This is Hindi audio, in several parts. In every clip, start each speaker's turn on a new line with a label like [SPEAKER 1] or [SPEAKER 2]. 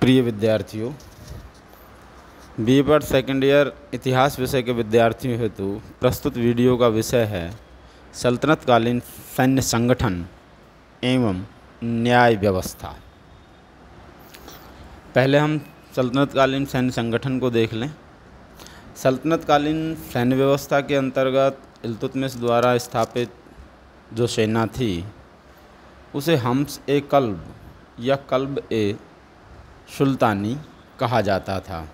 [SPEAKER 1] प्रिय विद्यार्थियों, बी पॉड सेकेंड ईयर इतिहास विषय के विद्यार्थियों हेतु प्रस्तुत वीडियो का विषय है सल्तनतकालीन सैन्य संगठन एवं न्याय व्यवस्था। पहले हम सल्तनतकालीन सैन्य संगठन को देख लें। सल्तनतकालीन सैन्य व्यवस्था के अंतर्गत इल्तुतमिश द्वारा स्थापित जो सेना थी उसे हम्स ए कल्ब या कल्ब ए सुल्तानी कहा जाता था।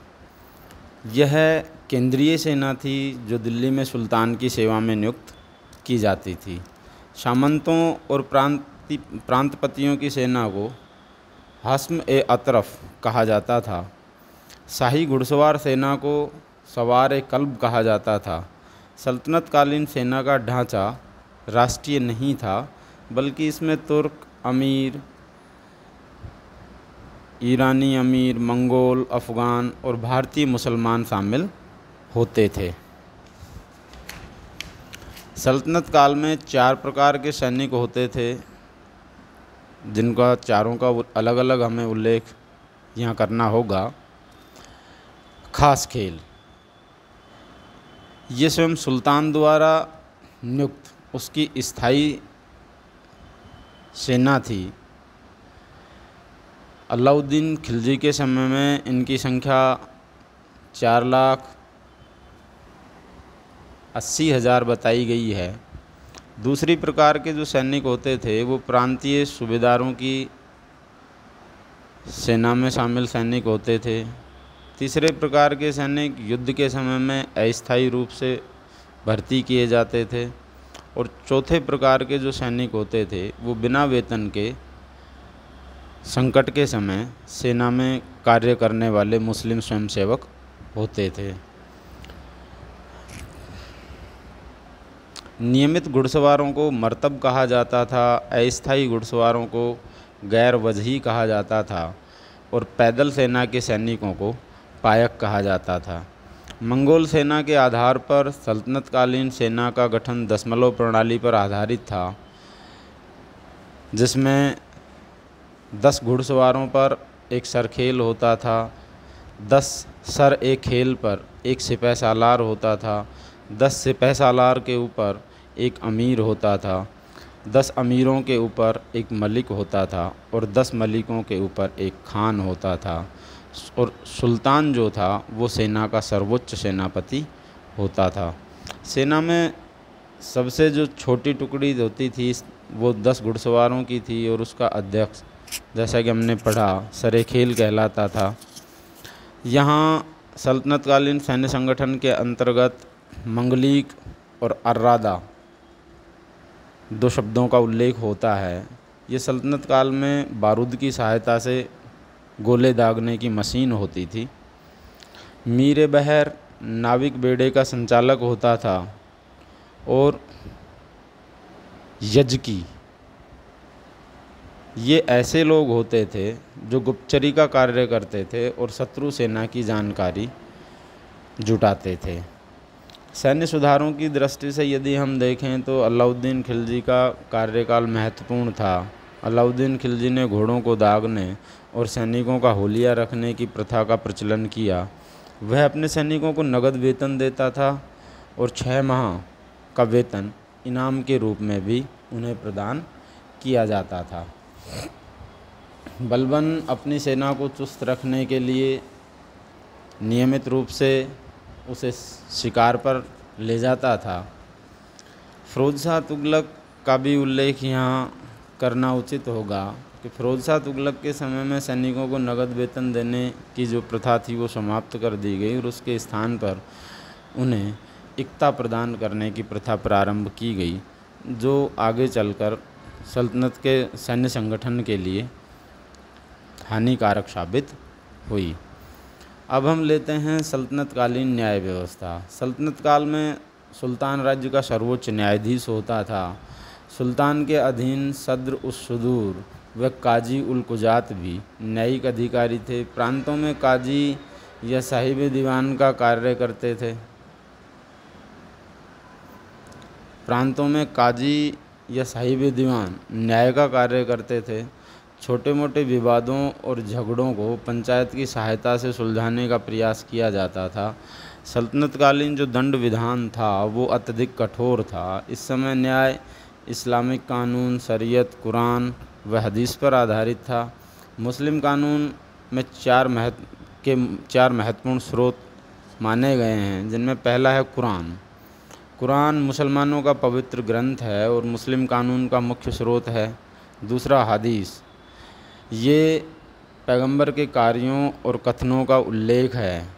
[SPEAKER 1] यह केंद्रीय सेना थी जो दिल्ली में सुल्तान की सेवा में नियुक्त की जाती थी। सामंतों और प्रांतपतियों की सेना को हस्म ए अतरफ कहा जाता था। शाही घुड़सवार सेना को सवार ए कल्ब कहा जाता था। सल्तनतकालीन सेना का ढांचा राष्ट्रीय नहीं था, बल्कि इसमें तुर्क अमीर, ईरानी अमीर, मंगोल, अफ़गान और भारतीय मुसलमान शामिल होते थे। सल्तनत काल में 4 प्रकार के सैनिक होते थे, जिनका चारों का अलग अलग हमें उल्लेख यहाँ करना होगा। खास खेल, ये स्वयं सुल्तान द्वारा नियुक्त उसकी स्थायी सेना थी। अलाउद्दीन खिलजी के समय में इनकी संख्या 4,80,000 बताई गई है। दूसरी प्रकार के जो सैनिक होते थे वो प्रांतीय सूबेदारों की सेना में शामिल सैनिक होते थे। तीसरे प्रकार के सैनिक युद्ध के समय में अस्थायी रूप से भर्ती किए जाते थे। और चौथे प्रकार के जो सैनिक होते थे वो बिना वेतन के संकट के समय सेना में कार्य करने वाले मुस्लिम स्वयंसेवक होते थे। नियमित घुड़सवारों को मर्तब कहा जाता था। अस्थायी घुड़सवारों को गैर वजही कहा जाता था और पैदल सेना के सैनिकों को पायक कहा जाता था। मंगोल सेना के आधार पर सल्तनतकालीन सेना का गठन दशमलव प्रणाली पर आधारित था, जिसमें 10 घुड़सवारों पर एक सरखेल होता था, 10 सर एक खेल पर एक सिपह सालार होता था, 10 सिपह सालार के ऊपर एक अमीर होता था, 10 अमीरों के ऊपर एक मलिक होता था और 10 मलिकों के ऊपर एक खान होता था। और सुल्तान जो था वो सेना का सर्वोच्च सेनापति होता था। सेना में सबसे जो छोटी टुकड़ी होती थी वो 10 घुड़सवारों की थी और उसका अध्यक्ष, जैसा कि हमने पढ़ा, सरेखेल कहलाता था। यहाँ सल्तनतकालीन सैन्य संगठन के अंतर्गत मंगलीक और अर्रादा 2 शब्दों का उल्लेख होता है। ये सल्तनत काल में बारूद की सहायता से गोले दागने की मशीन होती थी। मीर बहर नाविक बेड़े का संचालक होता था और यजकी ये ऐसे लोग होते थे जो गुप्तचरी का कार्य करते थे और शत्रु सेना की जानकारी जुटाते थे। सैन्य सुधारों की दृष्टि से यदि हम देखें तो अलाउद्दीन खिलजी का कार्यकाल महत्वपूर्ण था। अलाउद्दीन खिलजी ने घोड़ों को दागने और सैनिकों का होलिया रखने की प्रथा का प्रचलन किया। वह अपने सैनिकों को नगद वेतन देता था और 6 माह का वेतन इनाम के रूप में भी उन्हें प्रदान किया जाता था। बलबन अपनी सेना को चुस्त रखने के लिए नियमित रूप से उसे शिकार पर ले जाता था। फ़िरोज़ शाह तुगलक का भी उल्लेख यहाँ करना उचित होगा कि फ़िरोज़ शाह तुगलक के समय में सैनिकों को नगद वेतन देने की जो प्रथा थी वो समाप्त कर दी गई और उसके स्थान पर उन्हें इक्ता प्रदान करने की प्रथा प्रारंभ की गई, जो आगे चलकर सल्तनत के सैन्य संगठन के लिए हानिकारक साबित हुई। अब हम लेते हैं सल्तनतकालीन न्याय व्यवस्था। सल्तनत काल में सुल्तान राज्य का सर्वोच्च न्यायाधीश होता था। सुल्तान के अधीन सद्र उस सुदूर व काजी उल कुजात भी न्यायिक अधिकारी थे। प्रांतों में काजी या साहिब दीवान का कार्य करते थे। प्रांतों में काजी या साहिब दीवान न्याय का कार्य करते थे, छोटे मोटे विवादों और झगड़ों को पंचायत की सहायता से सुलझाने का प्रयास किया जाता था। सल्तनतकालीन जो दंड विधान था वो अत्यधिक कठोर था। इस समय न्याय इस्लामिक कानून, शरीयत, कुरान व हदीस पर आधारित था। मुस्लिम कानून में चार महत्वपूर्ण स्रोत माने गए हैं, जिनमें पहला है कुरान। कुरान मुसलमानों का पवित्र ग्रंथ है और मुस्लिम कानून का मुख्य स्रोत है। दूसरा हदीस, ये पैगंबर के कार्यों और कथनों का उल्लेख है।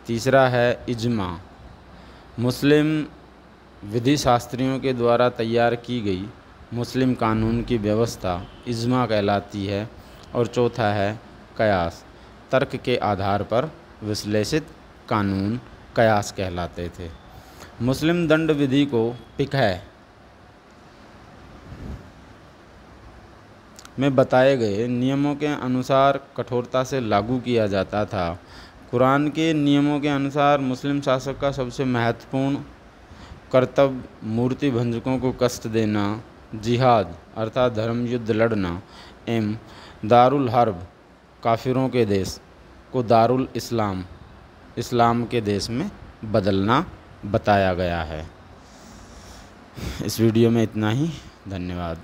[SPEAKER 1] तीसरा है इज्मा, मुस्लिम विधि शास्त्रियों के द्वारा तैयार की गई मुस्लिम कानून की व्यवस्था इज्मा कहलाती है। और चौथा है कयास, तर्क के आधार पर विश्लेषित कानून कयास कहलाते थे। मुस्लिम दंड विधि को फिक़ह में बताए गए नियमों के अनुसार कठोरता से लागू किया जाता था। कुरान के नियमों के अनुसार मुस्लिम शासक का सबसे महत्वपूर्ण कर्तव्य मूर्ति भंजकों को कष्ट देना, जिहाद अर्थात धर्म युद्ध लड़ना एवं दारुल हर्ब काफिरों के देश को दारुल इस्लाम के देश में बदलना बताया गया है। इस वीडियो में इतना ही। धन्यवाद।